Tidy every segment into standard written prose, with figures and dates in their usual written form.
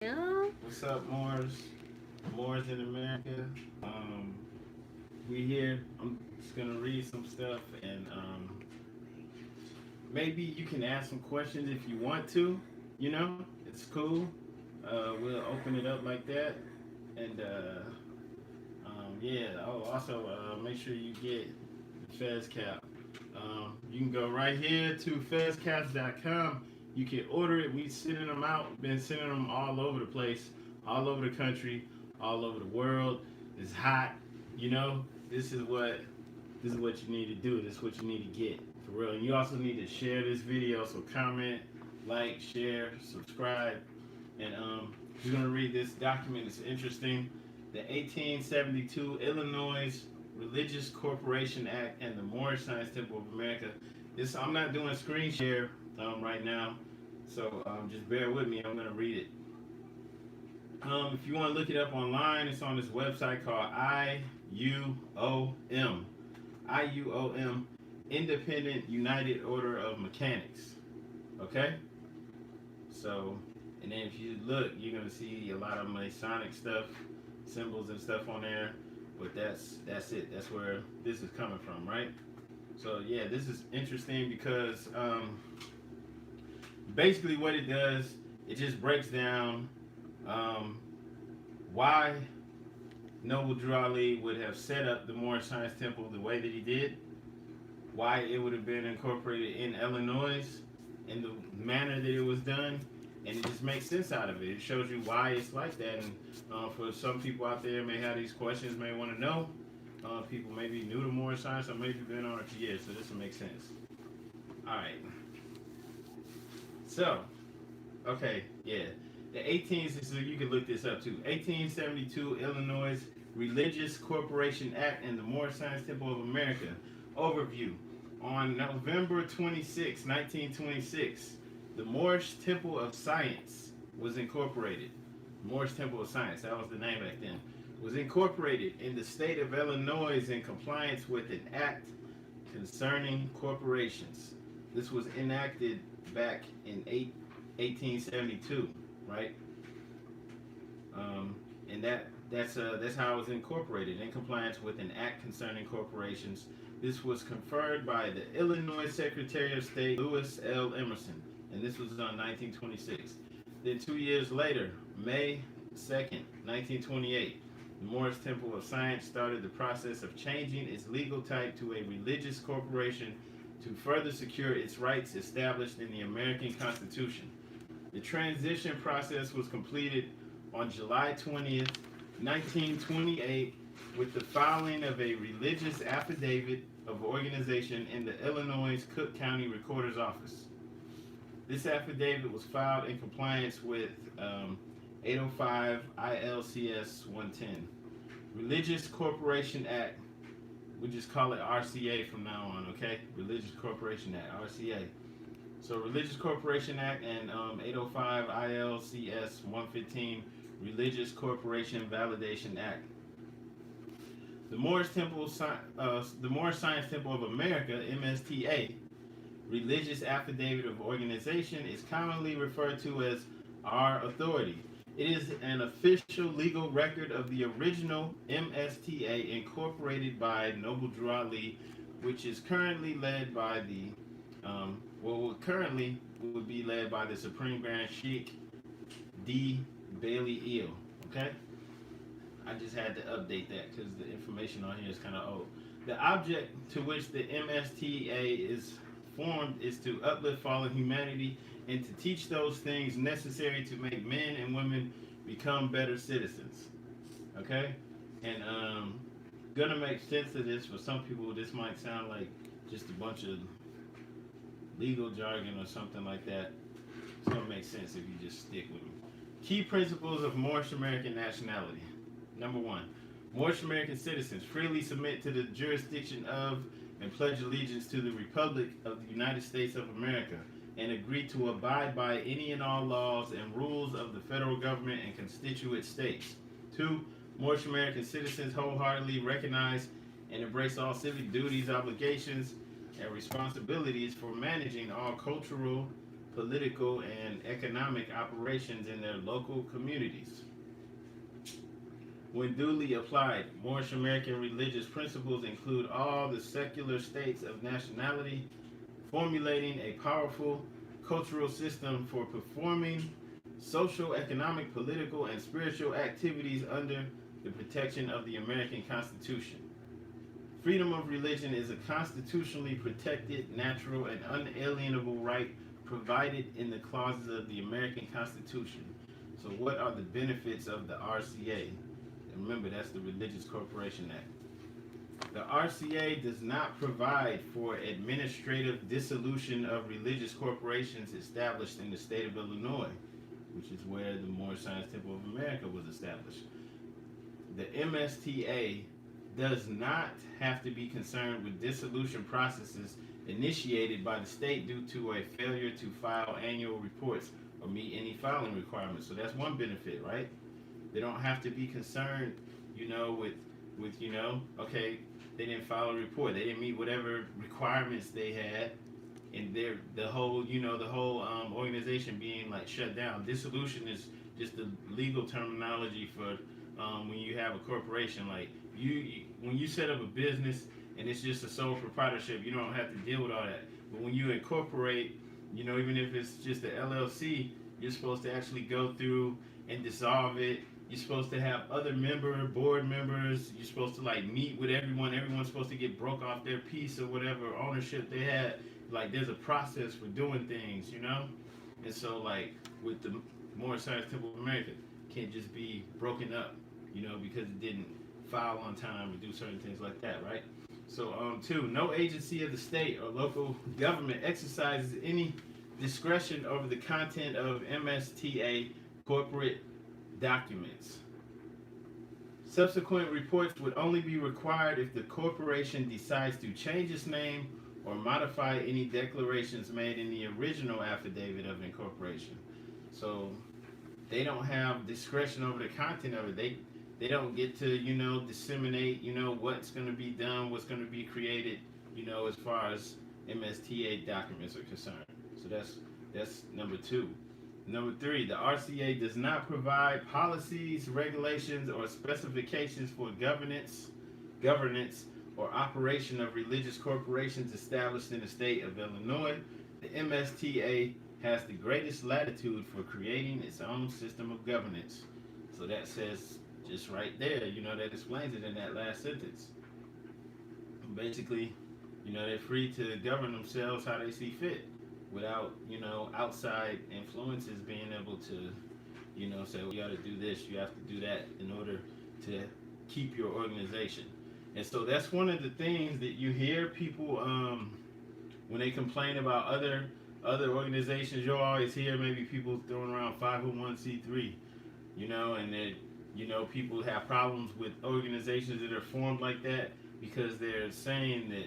Yeah. What's up, Moors? Moors in America. Um, we here. I'm just gonna read some stuff, and maybe you can ask some questions if you want to. You know, it's cool. We'll open it up like that, and yeah. Oh, also make sure you get the Fez Cap. You can go right here to fezcaps.com. You can order it. We sending them out. Been sending them all over the place, all over the country, all over the world. It's hot. You know, this is what you need to do. This is what you need to get for real. And you also need to share this video. So comment, like, share, subscribe, and we're gonna read this document. It's interesting. The 1872 Illinois Religious Corporation Act and the Moorish Science Temple of America. This I'm not doing screen share right now, so just bear with me. I'm gonna read it. If you want to look it up online, it's on this website called IUOM. IUOM, Independent United Order of Mechanics. Okay? So, and then if you look, you're gonna see a lot of Masonic stuff, symbols and stuff on there. But that's it. That's where this is coming from, right? So yeah, this is interesting because basically what it does, it just breaks down why Noble Drew Ali would have set up the Moorish Science Temple the way that he did, why it would have been incorporated in Illinois in the manner that it was done, and it just makes sense out of it. It shows you why it's like that, and for some people out there may have these questions, may want to know. People may be new to Moorish science or maybe been on it for years, so this will make sense. All right. So, okay, yeah. The 18th, so you can look this up too. 1872 Illinois Religious Corporation Act and the Moorish Science Temple of America. Overview. On November 26, 1926, the Moorish Temple of Science was incorporated. Moorish Temple of Science, that was the name back then, was incorporated in the state of Illinois in compliance with an act concerning corporations. This was enacted back in 1872, right? And that's how it was incorporated in compliance with an act concerning corporations. This was conferred by the Illinois Secretary of State Lewis L. Emerson, and this was on 1926. Then 2 years later, May 2nd, 1928, the Moorish Temple of Science started the process of changing its legal type to a religious corporation to further secure its rights established in the American Constitution. The transition process was completed on July 20th, 1928, with the filing of a religious affidavit of organization in the Illinois Cook County Recorder's Office. This affidavit was filed in compliance with 805 ILCS 110. Religious Corporation Act, we just call it RCA from now on, okay? Religious Corporation Act, RCA. So Religious Corporation Act and 805 ILCS 115, Religious Corporation Validation Act. The Moorish Science Temple of America, MSTA, Religious Affidavit of Organization, is commonly referred to as our authority. It is an official legal record of the original MSTA incorporated by Noble Drew Ali, which is currently led by the, currently would be led by the Supreme Grand Sheikh D. Bailey Eel. Okay? I just had to update that because the information on here is kind of old. The object to which the MSTA is formed is to uplift fallen humanity and to teach those things necessary to make men and women become better citizens. Okay? And gonna make sense of this. For some people, this might sound like just a bunch of legal jargon or something like that. It's gonna make sense if you just stick with me. Key principles of Moorish American nationality. Number one, Moorish American citizens freely submit to the jurisdiction of and pledge allegiance to the Republic of the United States of America and agree to abide by any and all laws and rules of the federal government and constituent states. Two, Moorish American citizens wholeheartedly recognize and embrace all civic duties, obligations, and responsibilities for managing all cultural, political, and economic operations in their local communities. When duly applied, Moorish American religious principles include all the secular states of nationality, formulating a powerful cultural system for performing social, economic, political, and spiritual activities under the protection of the American Constitution. Freedom of religion is a constitutionally protected, natural, and unalienable right provided in the clauses of the American Constitution. So, what are the benefits of the RCA? And remember, that's the Religious Corporation Act. The RCA does not provide for administrative dissolution of religious corporations established in the state of Illinois, which is where the Moorish Science Temple of America was established. The MSTA does not have to be concerned with dissolution processes initiated by the state due to a failure to file annual reports or meet any filing requirements. So that's one benefit, right? They don't have to be concerned, with okay, they didn't file a report, they didn't meet whatever requirements they had, and the whole organization being like shut down. Dissolution is just the legal terminology for when you have a corporation. Like when you set up a business and it's just a sole proprietorship, you don't have to deal with all that. But when you incorporate, even if it's just an LLC, you're supposed to actually go through and dissolve it. You're supposed to have other board members. You're supposed to meet with everyone. Everyone's supposed to get broke off their piece or whatever ownership they had. Like there's a process for doing things, And so with the Moorish Science Temple of America, it can't just be broken up, because it didn't file on time or do certain things like that, right? So 2, no agency of the state or local government exercises any discretion over the content of MSTA corporate documents. Subsequent reports would only be required if the corporation decides to change its name or modify any declarations made in the original affidavit of incorporation. So they don't have discretion over the content of it. They don't get to, disseminate, what's going to be done, what's going to be created, as far as MSTA documents are concerned. So that's number 2. Number 3, the RCA does not provide policies, regulations, or specifications for governance, or operation of religious corporations established in the state of Illinois. The MSTA has the greatest latitude for creating its own system of governance. So that says just right there, that explains it in that last sentence. Basically, they're free to govern themselves how they see fit without, outside influences being able to, say, well, you got to do this, you have to do that in order to keep your organization. And so that's one of the things that you hear people, when they complain about other organizations, you'll always hear maybe people throwing around 501c3, and that, people have problems with organizations that are formed like that because they're saying that,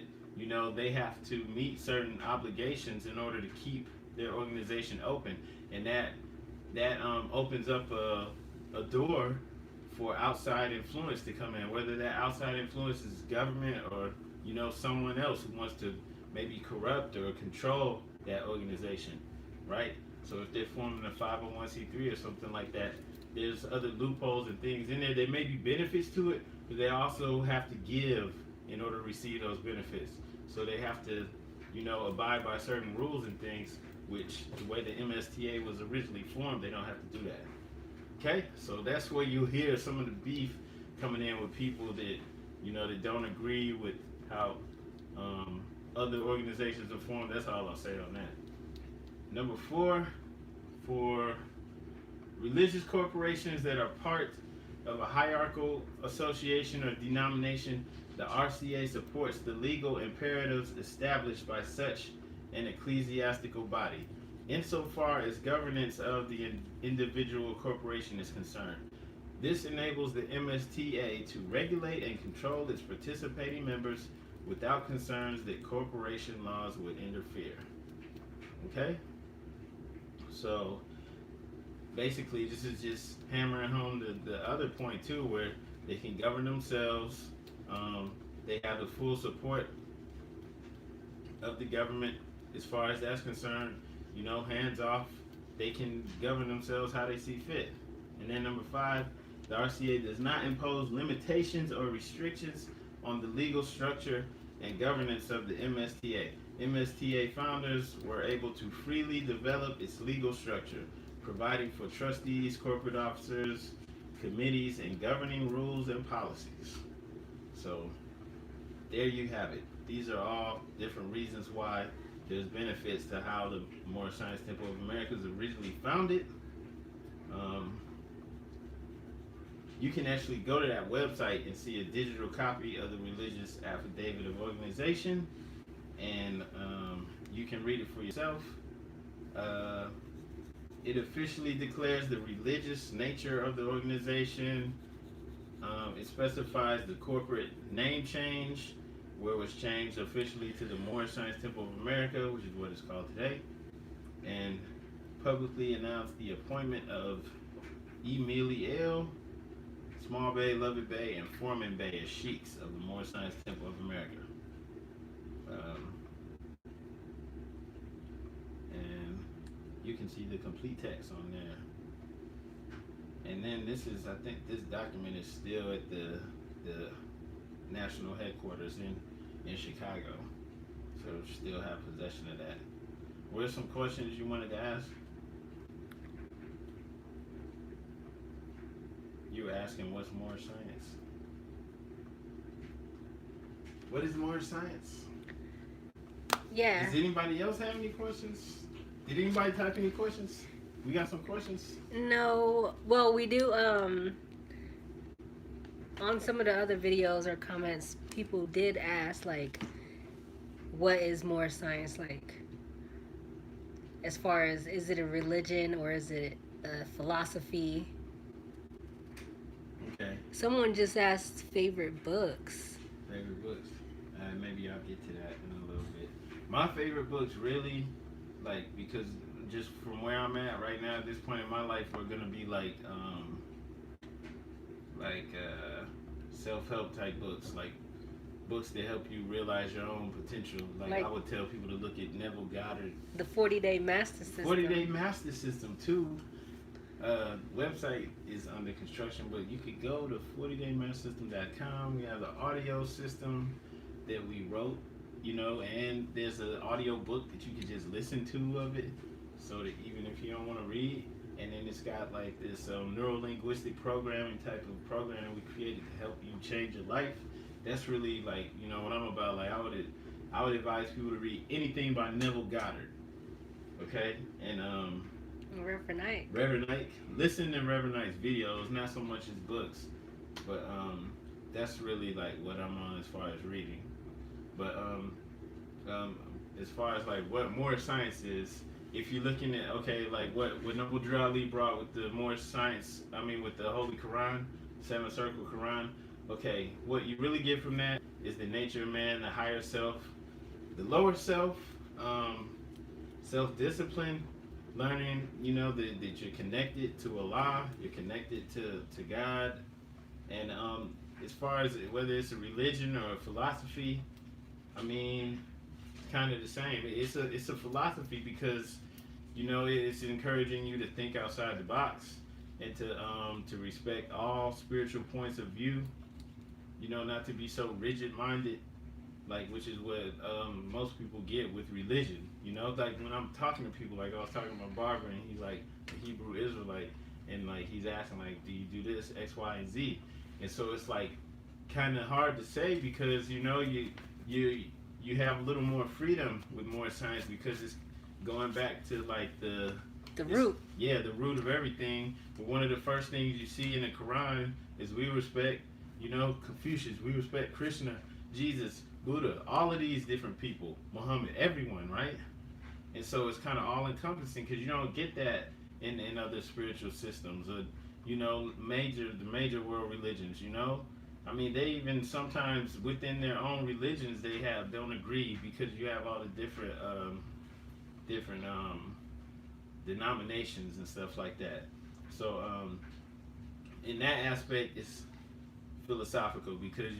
they have to meet certain obligations in order to keep their organization open. And that opens up a door for outside influence to come in, whether that outside influence is government or, someone else who wants to maybe corrupt or control that organization, right? So if they're forming a 501c3 or something like that, there's other loopholes and things in there. There may be benefits to it, but they also have to give in order to receive those benefits. So they have to, abide by certain rules and things, which the way the MSTA was originally formed, they don't have to do that. Okay, so that's where you hear some of the beef coming in with people that, that don't agree with how other organizations are formed. That's all I'll say on that. Number 4, for religious corporations that are part of a hierarchical association or denomination, the RCA supports the legal imperatives established by such an ecclesiastical body, insofar as governance of the individual corporation is concerned. This enables the MSTA to regulate and control its participating members without concerns that corporation laws would interfere. Okay? So, basically, this is just hammering home the other point, too, where they can govern themselves. They have the full support of the government as far as that's concerned. hands off. They can govern themselves how they see fit. And then number 5, the RCA does not impose limitations or restrictions on the legal structure and governance of the MSTA. MSTA founders were able to freely develop its legal structure, providing for trustees, corporate officers, committees, and governing rules and policies. So there you have it. These are all different reasons why there's benefits to how the Moorish Science Temple of America was originally founded. You can actually go to that website and see a digital copy of the religious affidavit of organization, and you can read it for yourself. It officially declares the religious nature of the organization. It specifies the corporate name change, where it was changed officially to the Moorish Science Temple of America, which is what it's called today, and publicly announced the appointment of E. Mealy L., Small Bay, Lovett Bay, and Foreman Bay as sheiks of the Moorish Science Temple of America. And you can see the complete text on there. And then this is, I think this document is still at the national headquarters in Chicago. So still have possession of that. What are some questions you wanted to ask? You were asking what's Moorish science? What is Moorish science? Yeah. Does anybody else have any questions? Did anybody type any questions? We got some questions? No. Well, we do, on some of the other videos or comments, people did ask, like, what is Moorish science like? As far as, is it a religion or is it a philosophy? Okay. Someone just asked favorite books. Favorite books. Maybe I'll get to that in a little bit. My favorite books really, like, because just from where I'm at right now at this point in my life, are gonna be like self-help type books, like books that help you realize your own potential. Like I would tell people to look at Neville Goddard. The 40-Day Master System. 40-Day Master System too. Website is under construction, but you could go to 40daymastersystem.com. We have the audio system that we wrote, and there's an audio book that you could just listen to of it, so that even if you don't want to read. And then it's got like this neuro-linguistic programming type of program that we created to help you change your life. That's really like, what I'm about. Like I would advise people to read anything by Neville Goddard. Okay? And Reverend Ike. Reverend Ike. Listen to Reverend Ike's videos, not so much his books. But that's really like what I'm on as far as reading. But as far as like what Moorish science is, if you're looking at, like what Noble Drew Ali brought with the Moorish science, with the Holy Quran, 7 Circle Quran, what you really get from that is the nature of man, the higher self, the lower self, self-discipline, learning, that you're connected to Allah, you're connected to God, and as far as whether it's a religion or a philosophy, kind of the same. It's a philosophy because it's encouraging you to think outside the box and to respect all spiritual points of view. Not to be so rigid-minded, which is what most people get with religion. Like when I'm talking to people, like I was talking to my barber, and he's like a Hebrew Israelite, and like he's asking like, do you do this X, Y, and Z? And so it's like kind of hard to say because you have a little more freedom with Moorish science because it's going back to like the root. Yeah, the root of everything. But one of the first things you see in the Quran is we respect, Confucius, we respect Krishna, Jesus, Buddha, all of these different people, Muhammad, everyone, right? And so it's kind of all encompassing because you don't get that in other spiritual systems or the major world religions. They even sometimes within their own religions don't agree because you have all the different denominations and stuff like that. So in that aspect, it's philosophical because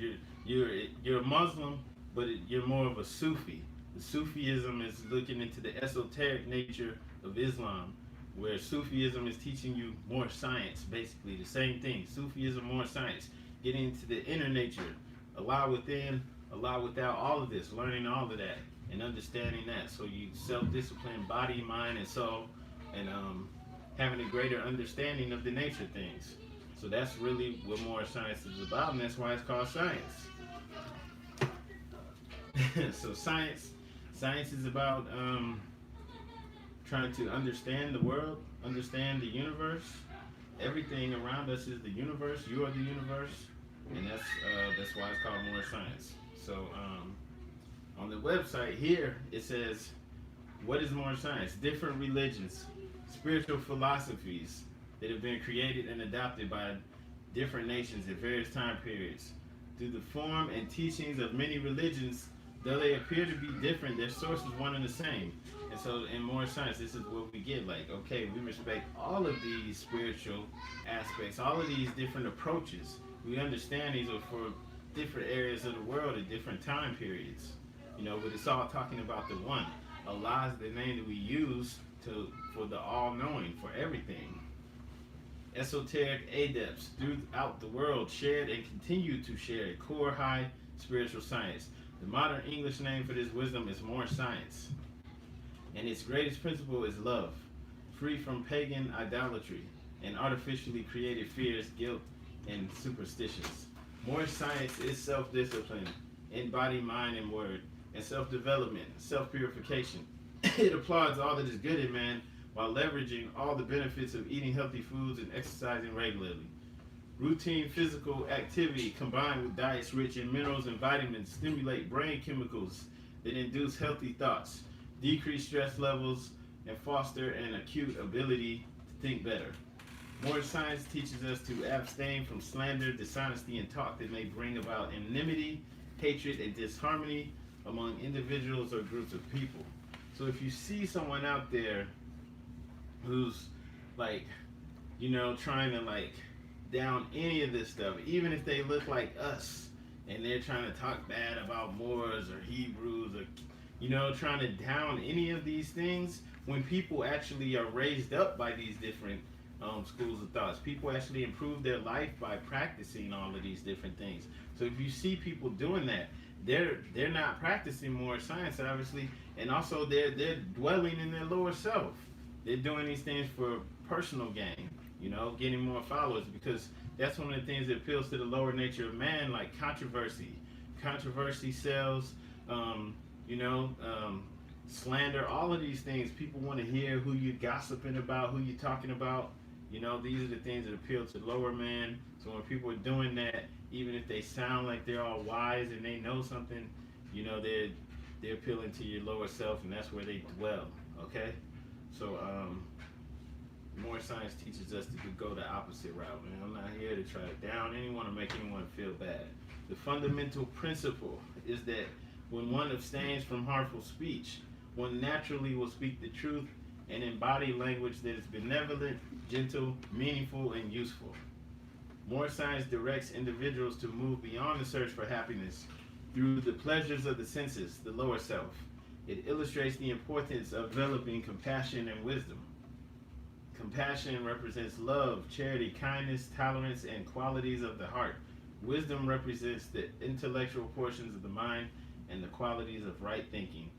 you're a Muslim, but you're more of a Sufi. The Sufism is looking into the esoteric nature of Islam, where Sufism is teaching you more science, basically the same thing. Sufism, more science, getting into the inner nature, Allah within, Allah without, all of this, learning all of that and understanding that. So you self-discipline, body, mind, and soul, and having a greater understanding of the nature things. So that's really what more science is about, and that's why it's called science. So science is about trying to understand the world, understand the universe. Everything around us is the universe. You are the universe, and that's why it's called more science. So on the website here it says, what is more science? Different religions, spiritual philosophies that have been created and adopted by different nations at various time periods. Through the form and teachings of many religions, though they appear to be different, their source is one and the same. And so in more science, this is what we get. Like, okay, we respect all of these spiritual aspects, all of these different approaches. We understand these are for different areas of the world at different time periods. But it's all talking about the one. Allah is the name that we use for the all-knowing, for everything. Esoteric adepts throughout the world shared and continue to share a core high spiritual science. The modern English name for this wisdom is more science. And its greatest principle is love, free from pagan idolatry and artificially created fears, guilt, and superstitions. More science is self-discipline in body, mind, and word, and self-development, self-purification. It applauds all that is good in man while leveraging all the benefits of eating healthy foods and exercising regularly. Routine physical activity combined with diets rich in minerals and vitamins stimulate brain chemicals that induce healthy thoughts, decrease stress levels, and foster an acute ability to think better. More science teaches us to abstain from slander, dishonesty, and talk that may bring about enmity, hatred, and disharmony among individuals or groups of people. So if you see someone out there who's like, trying to down any of this stuff, even if they look like us and they're trying to talk bad about Moors or Hebrews or trying to down any of these things, when people actually are raised up by these different schools of thoughts, people actually improve their life by practicing all of these different things. So if you see people doing that, they're not practicing more science, obviously, and also they're dwelling in their lower self. They're doing these things for personal gain, getting more followers, because that's one of the things that appeals to the lower nature of man, like controversy. Controversy sells, slander, all of these things. People want to hear who you're gossiping about, who you're talking about. These are the things that appeal to lower man. So when people are doing that, even if they sound like they're all wise and they know something, they're appealing to your lower self, and that's where they dwell. Okay, so more science teaches us to go the opposite route. Man, I'm not here to try to down anyone or make anyone feel bad. The fundamental principle is that when one abstains from harmful speech, one naturally will speak the truth and embody language that is benevolent, gentle, meaningful, and useful. More science directs individuals to move beyond the search for happiness through the pleasures of the senses, the lower self. It illustrates the importance of developing compassion and wisdom. Compassion represents love, charity, kindness, tolerance, and qualities of the heart. Wisdom represents the intellectual portions of the mind and the qualities of right thinking.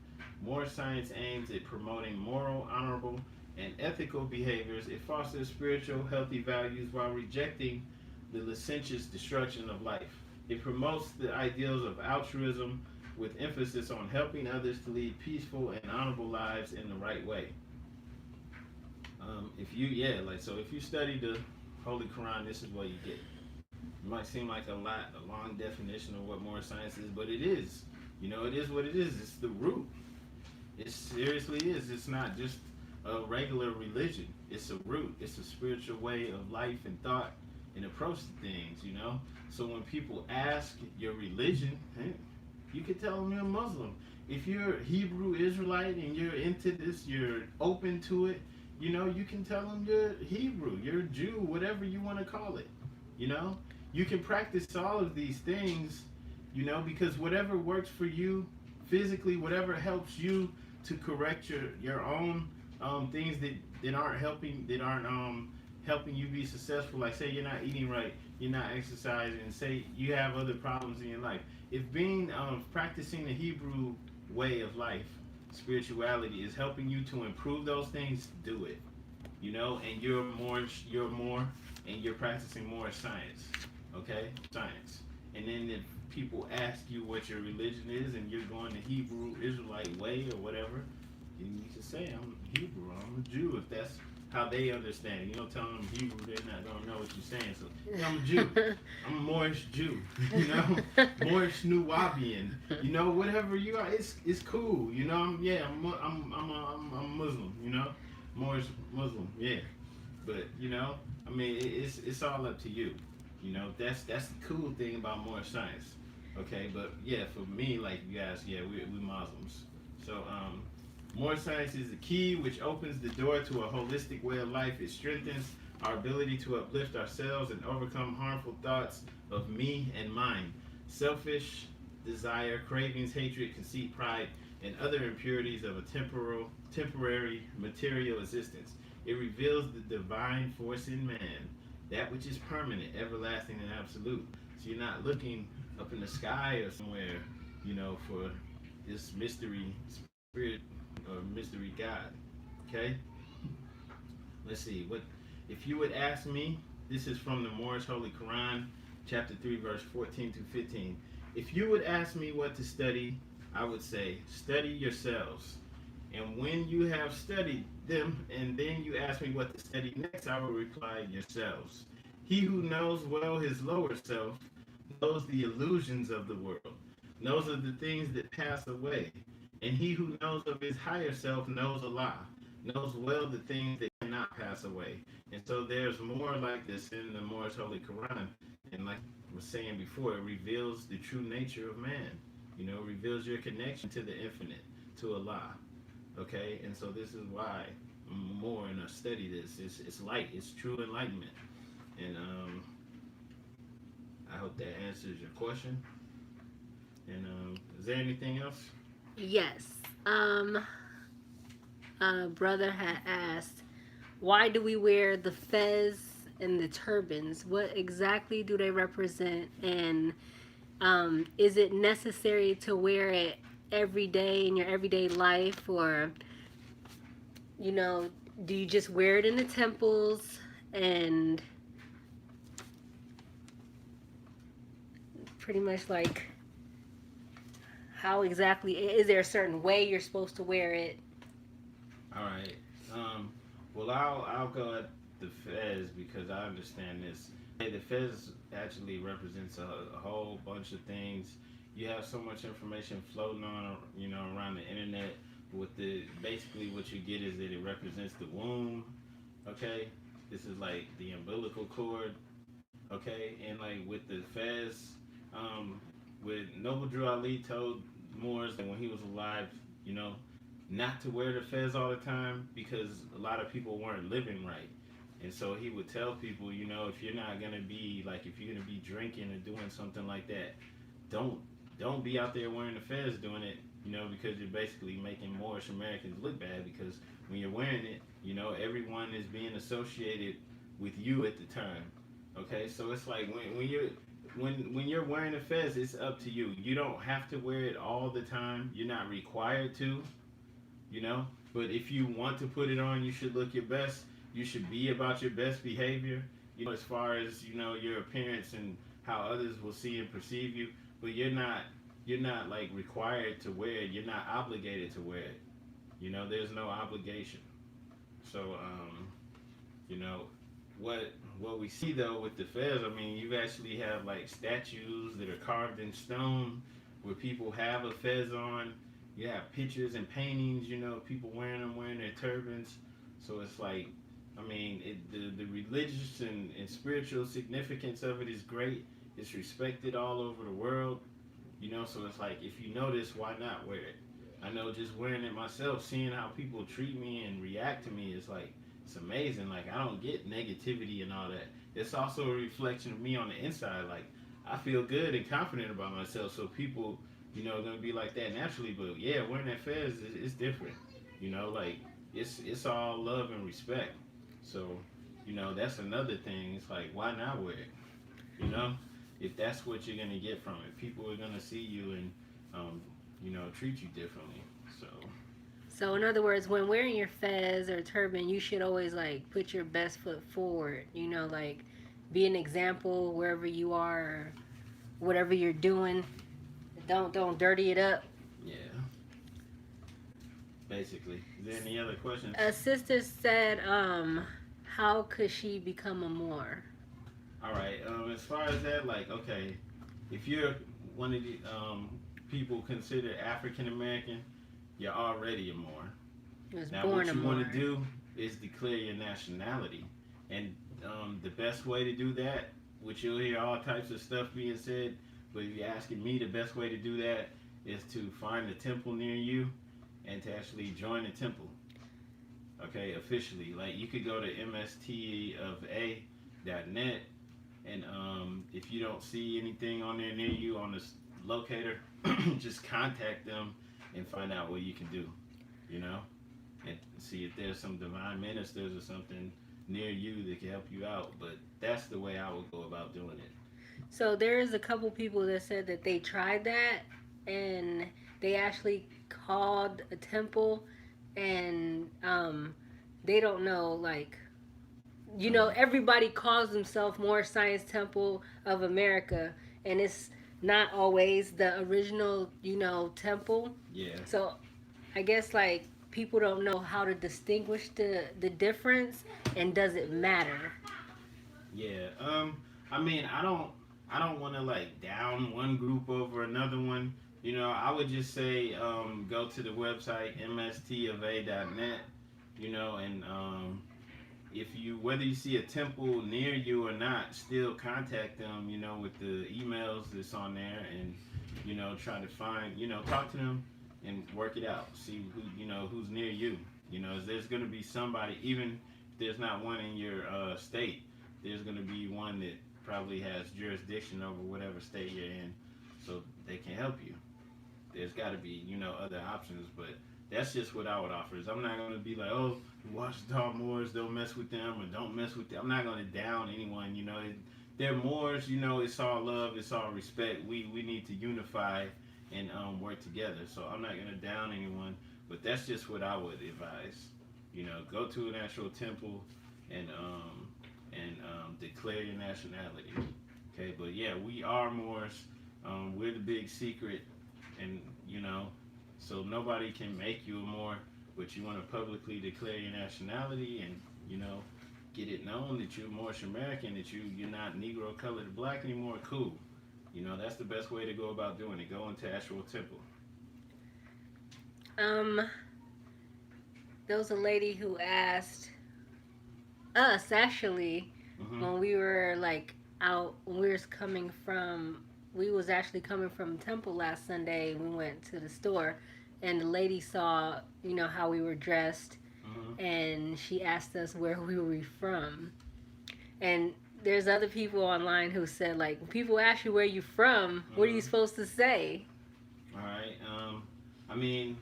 More science aims at promoting moral, honorable, and ethical behaviors. It fosters spiritual, healthy values while rejecting the licentious destruction of life. It promotes the ideals of altruism with emphasis on helping others to lead peaceful and honorable lives in the right way. If you study the Holy Quran, this is what you get. It might seem like a long definition of what more science is, but it is. It is what it is. It's the root. It seriously is. It's not just a regular religion. It's a root. It's a spiritual way of life and thought and approach to things, So when people ask your religion, you can tell them you're a Muslim. If you're Hebrew Israelite and you're into this, you're open to it, you can tell them you're Hebrew, you're Jew, whatever you want to call it. You can practice all of these things, because whatever works for you physically, whatever helps you to correct your own things that aren't helping you be successful. Like say you're not eating right, you're not exercising, and say you have other problems in your life. If being practicing the Hebrew way of life, spirituality is helping you to improve those things, do it. And you're more and you're practicing more science. Okay, science. And then if people ask you what your religion is and you're going the Hebrew Israelite way or whatever, you need to say I'm Hebrew, I'm a Jew, if that's how they understand it. Telling them Hebrew, they're not gonna know what you're saying. So I'm a Jew. I'm a Moorish Jew. Moorish Nuwabian. Whatever you are, it's cool. I'm Muslim. Moorish Muslim. Yeah, but it's all up to you. That's the cool thing about more science. Okay, but yeah, for me, like you guys, yeah, we Muslims. So more science is the key, which opens the door to a holistic way of life. It strengthens our ability to uplift ourselves and overcome harmful thoughts of me and mine, selfish desire, cravings, hatred, conceit, pride, and other impurities of a temporary material existence. It reveals the divine force in man, that which is permanent, everlasting, and absolute. So you're not looking up in the sky or somewhere, for this mystery spirit or mystery God. Okay? Let's see. What if you would ask me, this is from the Moorish Holy Quran, chapter 3, verse 14 to 15. If you would ask me what to study, I would say, study yourselves. And when you have studied them, and then you ask me what to study next, I will reply, yourselves. He who knows well his lower self knows the illusions of the world, knows of the things that pass away. And he who knows of his higher self knows Allah, knows well the things that cannot pass away. And so there's more like this in the Moorish Holy Quran. And like I was saying before, it reveals the true nature of man. Reveals your connection to the infinite, to Allah. Okay, and so this is why more and I study this. It's light. It's true enlightenment. And I hope that answers your question. And is there anything else? Yes. A brother had asked, why do we wear the fez and the turbans? What exactly do they represent? And is it necessary to wear it every day in your everyday life? Or, do you just wear it in the temples? And pretty much like, how exactly, is there a certain way you're supposed to wear it? All right. Well, I'll go at the fez because I understand this. Hey, the fez actually represents a whole bunch of things. You have so much information floating on, around the internet. With basically what you get is that it represents the womb. Okay, this is like the umbilical cord. Okay, and like with the fez, with Noble Drew Ali told Moors that when he was alive, you know, not to wear the fez all the time because a lot of people weren't living right. And so he would tell people, if you're not gonna be like, if you're gonna be drinking or doing something like that, don't don't be out there wearing the fez doing it, because you're basically making Moorish Americans look bad because when you're wearing it, everyone is being associated with you at the time. Okay, so it's like when you're wearing a fez, it's up to you. You don't have to wear it all the time. You're not required to, you know. But if you want to put it on, you should look your best. You should be about your best behavior, as far as your appearance and how others will see and perceive you. But you're not like required to wear it. You're not obligated to wear it. There's no obligation. So you know what we see though with the fez, I mean, you actually have like statues that are carved in stone where people have a fez on. You have pictures and paintings, people wearing them, wearing their turbans. So it's like, I mean, the religious and spiritual significance of it is great. It's respected all over the world, so it's like, if you know this, why not wear it? I know just wearing it myself, seeing how people treat me and react to me is like, it's amazing. Like, I don't get negativity and all that. It's also a reflection of me on the inside. Like, I feel good and confident about myself. So people, gonna be like that naturally. But yeah, wearing that fez is different. Like it's all love and respect. So, that's another thing. It's like, why not wear it? You know, if that's what you're gonna get from it, people are gonna see you and treat you differently. So So, in other words, when wearing your fez or turban, you should always like put your best foot forward. Like be an example wherever you are, or whatever you're doing. Don't dirty it up. yeah, basically. Is there any other questions? A sister said, how could she become a Moor? All right. As far as that, like, okay, if you're one of the people considered African American, you're already a Moor. He was Now, born what a you Moor. want to do is declare your nationality, and the best way to do that, which you'll hear all types of stuff being said, but if you're asking me, the best way to do that is to find a temple near you and to actually join a temple. Okay, officially, like you could go to mstofa.net, and if you don't see anything on there near you on this locator, just contact them and find out what you can do. You know, and see if there's some divine ministers or something near you that can help you out. But that's the way I would go about doing it. So there is a couple people that said that they tried that and they actually called a temple and they don't know like everybody calls themselves Moorish Science Temple of America and it's not always the original temple. Yeah. So I guess like people don't know how to distinguish the difference and does it matter? Yeah. I mean, I don't want to like down one group over another one. I would just say go to the website mstofa.net. And if you whether you see a temple near you or not, still contact them. With the emails that's on there, and try to find talk to them and work it out. See who's near you. There's going to be somebody, even if there's not one in your state, there's going to be one that probably has jurisdiction over whatever state you're in, so they can help you. There's got to be other options, but that's just what I would offer. Is I'm not going to be like, oh, Washington Moors, don't mess with them or don't mess with them. I'm not going to down anyone. They're Moors. It's all love, it's all respect. We need to unify and work together. So I'm not going to down anyone, but that's just what I would advise. Go to an actual temple and declare your nationality. Okay, but yeah, we are Moors. We're the big secret, and so nobody can make you a Moor. But you want to publicly declare your nationality and get it known that you're Moorish American, that you're not Negro, colored, or black anymore. Cool. That's the best way to go about doing it. Go into actual temple. There was a lady who asked us actually when we were like out when we was actually coming from temple last Sunday. We went to the store and the lady saw how we were dressed and she asked us where we were from. And there's other people online who said like when people ask you where you from, what are you supposed to say? All right. I mean,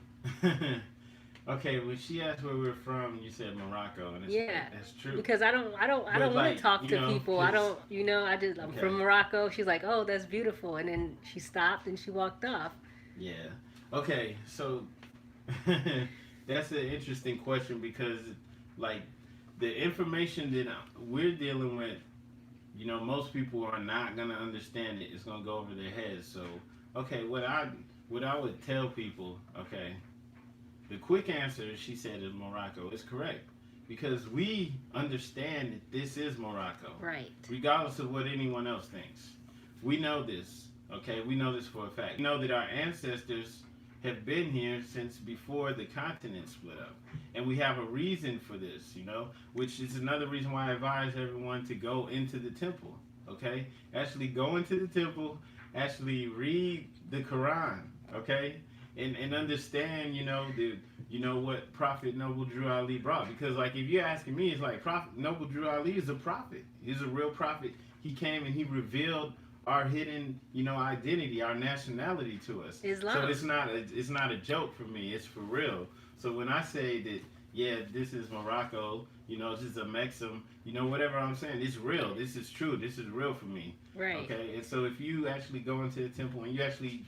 okay. When she asked where we're from, you said Morocco, and that's true. Because I don't want like, to talk to people. I'm Okay. from Morocco. She's like, oh, that's beautiful, and then she stopped and she walked off. Yeah. Okay. So that's an interesting question because, like, the information that we're dealing with, most people are not gonna understand it. It's gonna go over their heads. So, okay, what I would tell people, okay, the quick answer she said is Morocco is correct because we understand that this is Morocco, Right. regardless of what anyone else thinks. We know this, okay? We know this for a fact. We know that our ancestors have been here since before the continent split up. And we have a reason for this, which is another reason why I advise everyone to go into the temple, okay? Actually go into the temple, actually read the Quran, okay? And understand, what Prophet Noble Drew Ali brought. Because, like, if you're asking me, it's like Prophet Noble Drew Ali is a prophet. He's a real prophet. He came and he revealed our hidden, identity, our nationality to us. So Islam. it's not a joke for me. It's for real. So when I say that, yeah, this is Morocco, this is a Mexim, whatever I'm saying, it's real. This is true. This is real for me. Right. Okay, and so if you actually go into the temple and you actually,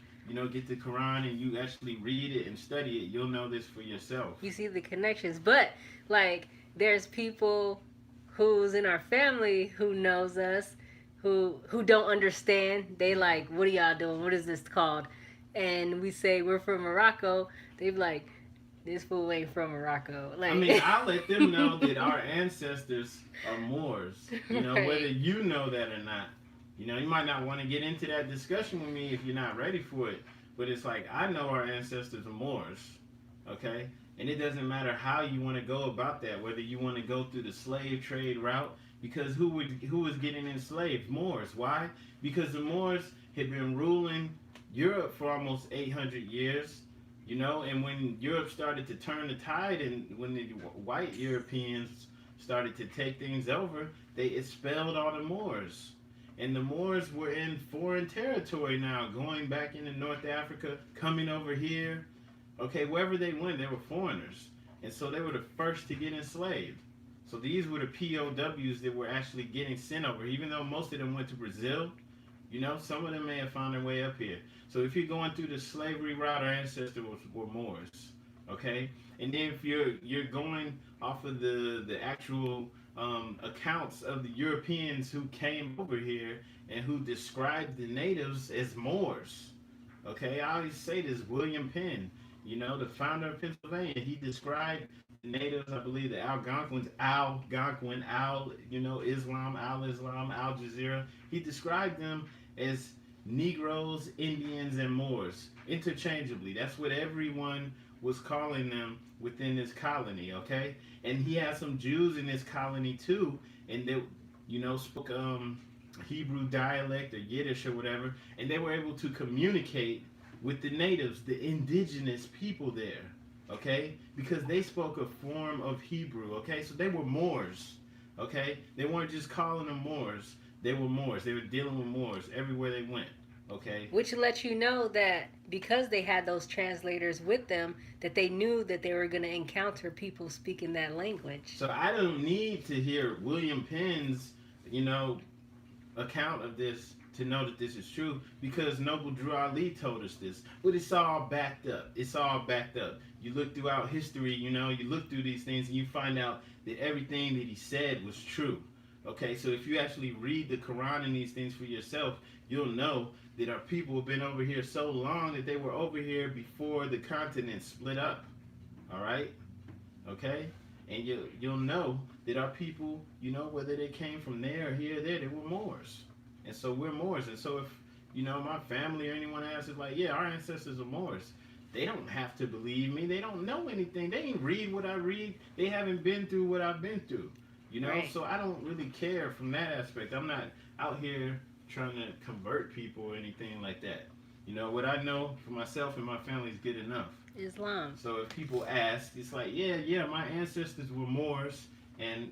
get the Quran and you actually read it and study it, you'll know this for yourself. You see the connections. But like there's people who's in our family who knows us who don't understand. They like, what are y'all doing? What is this called? And we say we're from Morocco. They be like, this fool ain't from Morocco. I Like mean, I'll let them know that our ancestors are Moors. Whether right. you know that or not. You might not want to get into that discussion with me if you're not ready for it. But it's like, I know our ancestors are Moors. Okay? And it doesn't matter how you want to go about that, whether you want to go through the slave trade route, because who was getting enslaved? Moors. Why? Because the Moors had been ruling Europe for almost 800 years. And when Europe started to turn the tide, and when the white Europeans started to take things over, they expelled all the Moors. And the Moors were in foreign territory now, going back into North Africa, coming over here. Okay, wherever they went, they were foreigners. And so they were the first to get enslaved. So these were the POWs that were actually getting sent over. Even though most of them went to Brazil, some of them may have found their way up here. So if you're going through the slavery route, our ancestors were Moors. Okay? And then if you're going off of the actual accounts of the Europeans who came over here and who described the natives as Moors. Okay, I always say this. William Penn, the founder of Pennsylvania, he described the natives. I believe the Algonquins, Islam, Al Jazeera. He described them as Negroes, Indians, and Moors interchangeably. That's what everyone was calling them within this colony. Okay, and he had some Jews in this colony too, and they, spoke Hebrew dialect or Yiddish or whatever, and they were able to communicate with the natives, the indigenous people there, okay? Because they spoke a form of Hebrew, okay? So they were Moors, okay? They weren't just calling them Moors. They were Moors. They were dealing with Moors everywhere they went, okay? Which lets you know that because they had those translators with them, that they knew that they were going to encounter people speaking that language. So I don't need to hear William Penn's, account of this to know that this is true, because Noble Drew Ali told us this. But it's all backed up. It's all backed up. You look throughout history, you look through these things and you find out that everything that he said was true. Okay, so if you actually read the Quran and these things for yourself, you'll know that our people have been over here so long that they were over here before the continent split up. All right? Okay? And you'll know that our people, whether they came from there or here or there, they were Moors. And so we're Moors. And so if, my family or anyone asks, is like, yeah, our ancestors are Moors. They don't have to believe me. They don't know anything. They ain't read what I read. They haven't been through what I've been through. Right. So I don't really care from that aspect. I'm not out here trying to convert people or anything like that. What I know for myself and my family is good enough. Islam. So if people ask, it's like, yeah, my ancestors were Moors, and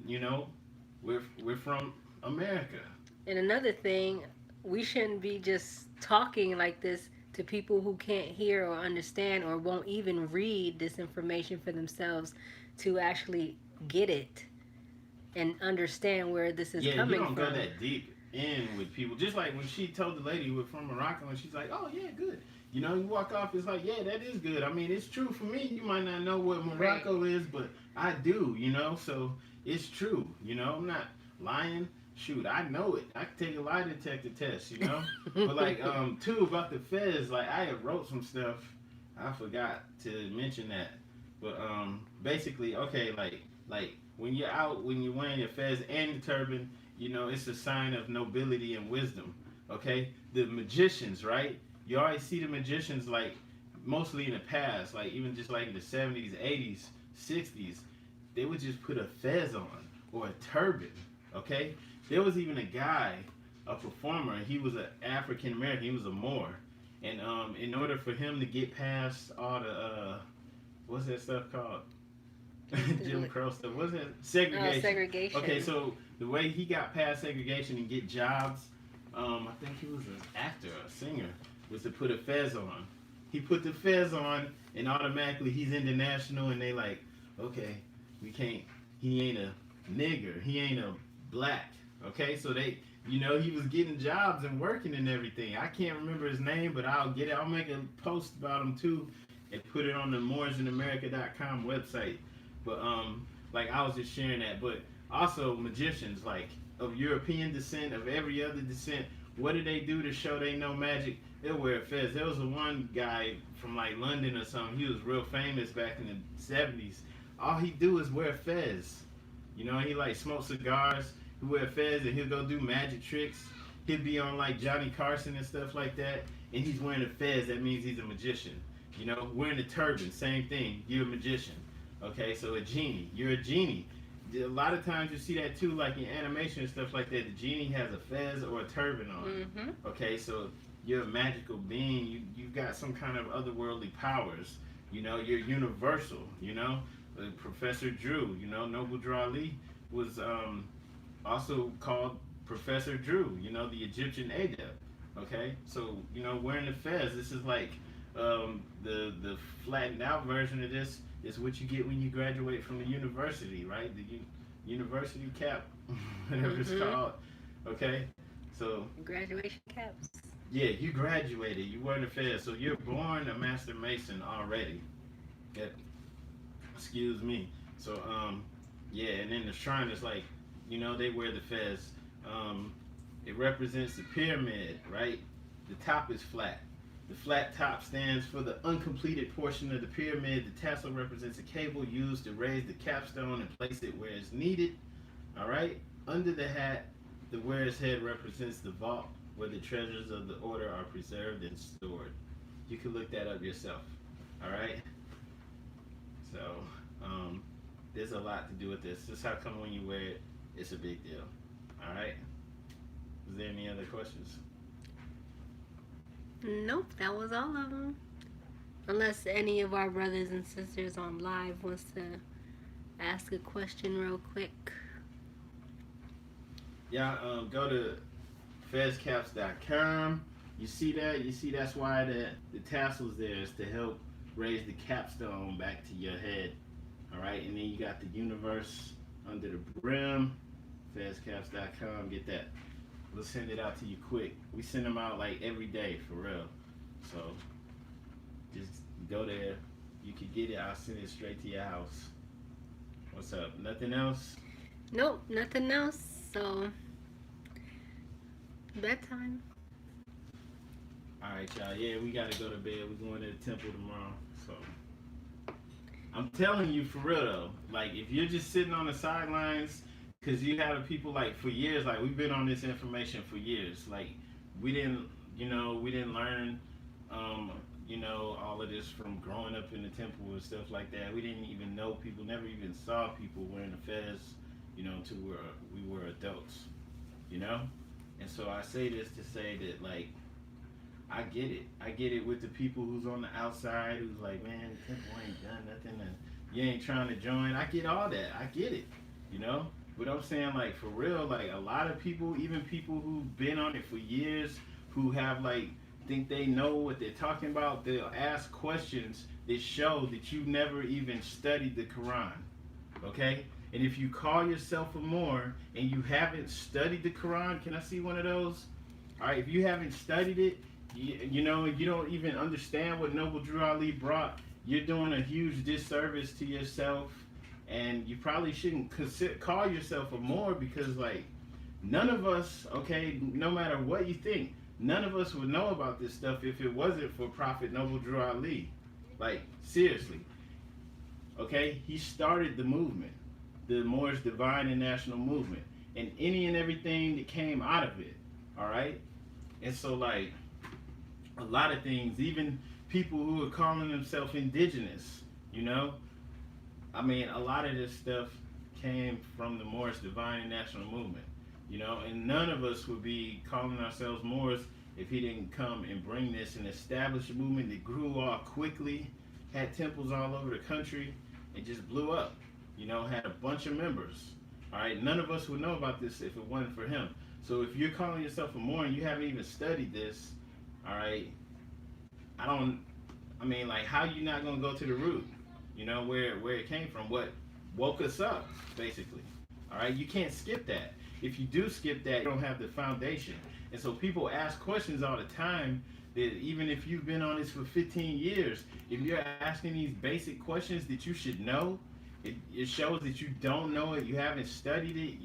we're from America. And another thing, we shouldn't be just talking like this to people who can't hear or understand or won't even read this information for themselves to actually get it and understand where this is Yeah, you coming don't from. go that deep in with people. Just like when she told the lady we're from Morocco, and she's like, oh yeah, good. You walk off, it's like, yeah, that is good. I mean, it's true for me. You might not know what Morocco Right. is, but I do, so it's true. I'm not lying. Shoot, I know it. I can take a lie detector test. But like, too, about the fez, like I had wrote some stuff. I forgot to mention that. But basically, okay, like when you're out, when you're wearing your fez and your turban, it's a sign of nobility and wisdom. Okay, the magicians, right? You always see the magicians like mostly in the past, like even just like in the 70s, 80s, 60s, they would just put a fez on or a turban. Okay, there was even a guy, a performer, and he was an African American. He was a Moor, and in order for him to get past all the what's that stuff called? Jim Crow stuff. What's that? Segregation. Segregation. Okay, so the way he got past segregation and get jobs I think he was an actor, a singer, was to put a fez on. He put the fez on, and automatically he's international, and they like, okay, we can't. He ain't a nigger. He ain't a black. Okay, so they, he was getting jobs and working and everything. I can't remember his name, but I'll get it. I'll make a post about him too, and put it on the moorishinamerica.com website. But like I was just sharing that. But also magicians, like of European descent, of every other descent, what do they do to show they know magic? They'll wear a fez. There was a one guy from like London or something. He was real famous back in the 70s. All he do is wear a fez. He like smokes cigars. He wear a fez and he'll go do magic tricks. He'll be on like Johnny Carson and stuff like that. And he's wearing a fez. That means he's a magician. Wearing a turban, same thing. You're a magician. Okay, so a genie. You're a genie. A lot of times you see that too, like in animation and stuff like that. The genie has a fez or a turban on. Mm-hmm. Okay, so you're a magical being. You've got some kind of otherworldly powers. You're universal. Professor Drew. Noble Drew Ali was also called Professor Drew. The Egyptian adept. Okay, so wearing the fez. This is like the flattened out version of this is what you get when you graduate from the university, right? The university cap, whatever it's called. Okay, so graduation caps. Yeah, you graduated. You weren't a fez, so you're born a master mason already. Yeah. Excuse me. So yeah, and then the shrine is like, they wear the fez. It represents the pyramid, right? The top is flat. The flat top stands for the uncompleted portion of the pyramid. The tassel represents a cable used to raise the capstone and place it where it's needed. All right. Under the hat, the wearer's head represents the vault where the treasures of the order are preserved and stored. You can look that up yourself. All right. So there's a lot to do with this. Just how come when you wear it, it's a big deal. All right. Is there any other questions? Nope, that was all of them. Unless any of our brothers and sisters on live wants to ask a question real quick. Yeah, go to fezcaps.com. You see that? You see that's why the tassel's there is to help raise the capstone back to your head. All right, and then you got the universe under the brim. Fezcaps.com. Get that. We'll send it out to you quick. We send them out like every day, for real. So just go there. You can get it. I'll send it straight to your house. What's up? Nothing else? Nope, nothing else. So bedtime. All right, y'all. Yeah, we gotta go to bed. We're going to the temple tomorrow. So I'm telling you, for real though. Like if you're just sitting on the sidelines. Because you have people like for years, like we've been on this information for years. Like we didn't learn, all of this from growing up in the temple and stuff like that. We didn't even know people, never even saw people wearing a fez, till we were adults, And so I say this to say that like, I get it. I get it with the people who's on the outside who's like, man, the temple ain't done nothing and you ain't trying to join. I get all that. I get it, But I'm saying, like, for real, like, a lot of people, even people who've been on it for years, who have, like, think they know what they're talking about, they'll ask questions that show that you never even studied the Quran, okay? And if you call yourself a Moor and you haven't studied the Quran, can I see one of those? All right, if you haven't studied it, you don't even understand what Noble Drew Ali brought, you're doing a huge disservice to yourself. And you probably shouldn't call yourself a Moor because, like, none of us, okay, no matter what you think, none of us would know about this stuff if it wasn't for Prophet Noble Drew Ali. Like, seriously. Okay? He started the movement, the Moorish Divine and National Movement, and any and everything that came out of it. All right? And so, like, a lot of things, even people who are calling themselves indigenous, I mean, a lot of this stuff came from the Moorish Divine and National Movement, and none of us would be calling ourselves Moors if he didn't come and bring this and establish a movement that grew all quickly, had temples all over the country, and just blew up, had a bunch of members. All right, none of us would know about this if it wasn't for him. So if you're calling yourself a Mormon, you haven't even studied this, all right? I don't. I mean, like, how you not gonna go to the root? You know where it came from, what woke us up, basically. All right, you can't skip that. If you do skip that, you don't have the foundation. And so people ask questions all the time that even if you've been on this for 15 years, if you're asking these basic questions that you should know, it shows that you don't know it, you haven't studied it,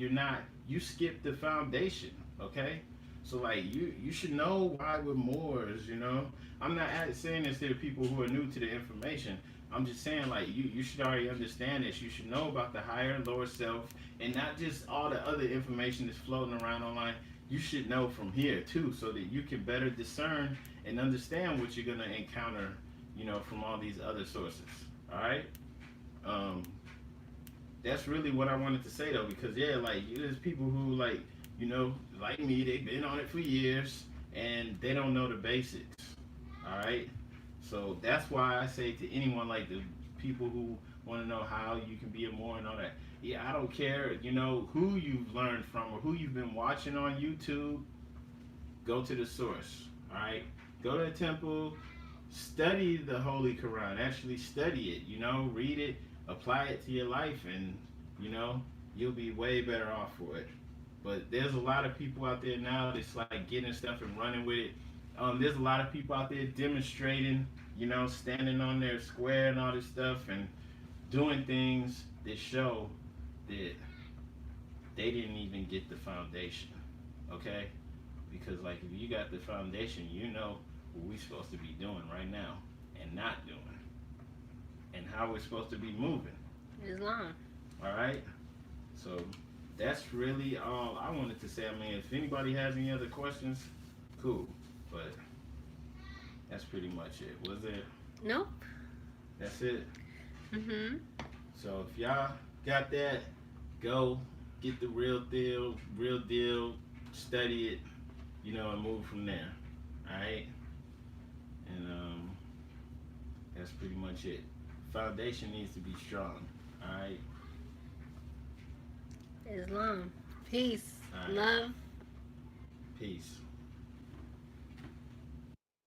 you skipped the foundation, okay? So like you should know why we're Moors, you know. I'm not saying this to the people who are new to the information. I'm just saying like you should already understand this. You should know about the higher and lower self and not just all the other information that's floating around online. You should know from here too, so that you can better discern and understand what you're gonna encounter, you know, from all these other sources. All right. Um, that's really what I wanted to say though, because yeah, like there's people who like me, they've been on it for years and they don't know the basics. All right, so that's why I say to anyone like the people who want to know how you can be a Moor and all that. Yeah, I don't care, you know, who you've learned from or who you've been watching on YouTube. Go to the source. All right, go to the temple, study the Holy Quran. Actually study it. You know, read it, apply it to your life, and you know you'll be way better off for it. But there's a lot of people out there now that's like getting stuff and running with it. There's a lot of people out there demonstrating, you know, standing on their square and all this stuff and doing things that show that they didn't even get the foundation. Okay? Because like if you got the foundation, you know what we're supposed to be doing right now and not doing and how we're supposed to be moving. Islam. All right? So that's really all I wanted to say. I mean, if anybody has any other questions, cool. But that's pretty much it. Was it? Nope. That's it. Mm-hmm. So if y'all got that, go get the real deal, study it, you know, and move from there. All right. And that's pretty much it. Foundation needs to be strong. All right. Islam. Peace. All right. Love. Peace.